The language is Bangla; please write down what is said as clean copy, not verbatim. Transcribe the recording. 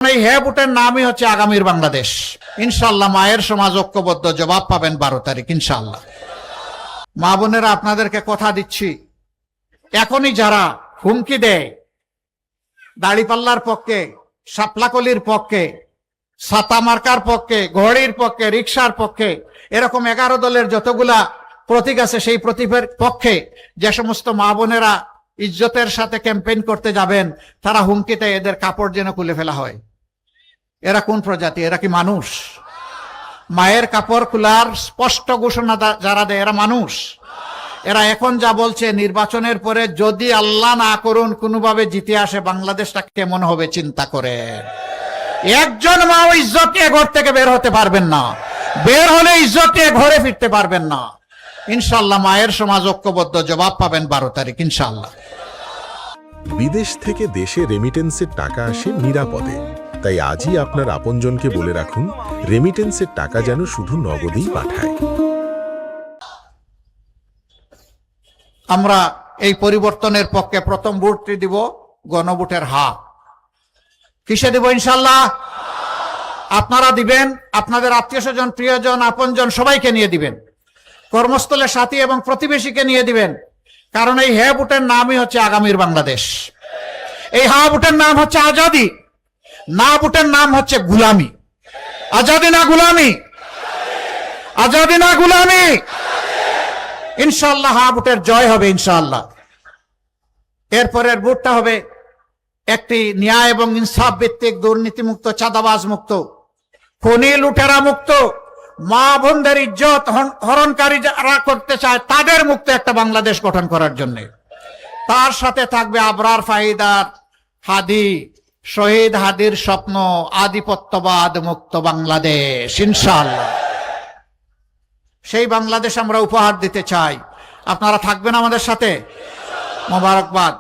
এই হ্যাঁ ভোটের নামই হচ্ছে আগামীর বাংলাদেশ। ইনশাআল্লাহ মায়ের সমাজ ঐক্যবদ্ধ জবাব পাবেন 12 তারিখ ইনশাআল্লাহ। মা বোনেরা, আপনাদেরকে কথা দিচ্ছি, এখনই যারা হুমকি দেয় দাড়িপাল্লার পক্ষে, শাপলাকলির পক্ষে, ছাতা মার্কার পক্ষে, ঘড়ির পক্ষে, রিকশার পক্ষে, এরকম 11 দলের যতগুলা প্রতীক আছে সেই প্রতীকের পক্ষে যে সমস্ত মা বোনেরা ইজ্জতের সাথে ক্যাম্পেইন করতে যাবেন, তারা হুমকিতে এদের কাপড় যেন খুলে ফেলা হয়। এরা কোন প্রজাতি? এরা কি মানুষ? মায়ের কাপড় খোলার স্পষ্ট ঘোষণা যারা দেয় এরা মানুষ? এরা এখন যা বলছে, নির্বাচনের পরে যদি আল্লাহ না করুন কোনোভাবে জিতে আসে, বাংলাদেশটা কেমন হবে চিন্তা করেন। একজন মাও ইজ্জত নিয়ে ঘর থেকে বের হতে পারবেন না, বের হলে ইজ্জত নিয়ে ঘরে ফিরতে পারবেন না। ইনশাআল্লাহ মায়ের সমাজ ঐক্যবদ্ধ জবাব পাবেন 12 তারিখ ইনশাআল্লাহ। বিদেশ থেকে দেশে রেমিটেন্সের টাকা আসে নিরাপদে, তাই আজই আপনার আপনজনকে বলে রাখুন রেমিটেন্সের টাকা যেন শুধু নগদেই পাঠায়। আমরা এই পরিবর্তনের পক্ষে প্রথম ভোটটি দিব গণভোটের হা। কিসে দিব? ইনশাআল্লাহ আপনারা দিবেন, আপনাদের আত্মীয় স্বজন, প্রিয়জন, আপনজন সবাইকে নিয়ে দিবেন, কর্মস্থলে সাথী এবং প্রতিবেশীকে নিয়ে দিবেন। কারণ এই হ্যাঁ ভোটের নামই হচ্ছে আগামীর বাংলাদেশ। এই হা ভোটের নাম হচ্ছে আজাদি, না ভোটের নাম হচ্ছে গুলামি। আজাদি না গুলামি, আজাদি না গুলামি। ইনশাআল্লাহ হা ভোটের জয় হবে ইনশাআল্লাহ। এরপরের ভোটটা হবে একটি ন্যায় এবং ইনসাফ ভিত্তিক, দুর্নীতিমুক্ত, চাঁদাবাজ মুক্ত, খনি লুটেরা মুক্ত, মা বোনদের ইজ্জত হরণকারী যারা করতে চায় তাদের মুক্ত একটা বাংলাদেশ গঠন করার জন্য। তার সাথে থাকবে আবরার ফাহিদার হাদি, শহীদ হাদির স্বপ্ন, আধিপত্যবাদ মুক্ত বাংলাদেশ ইনশাআল্লাহ। সেই বাংলাদেশ আমরা উপহার দিতে চাই। আপনারা থাকবেন আমাদের সাথে। মোবারকবাদ।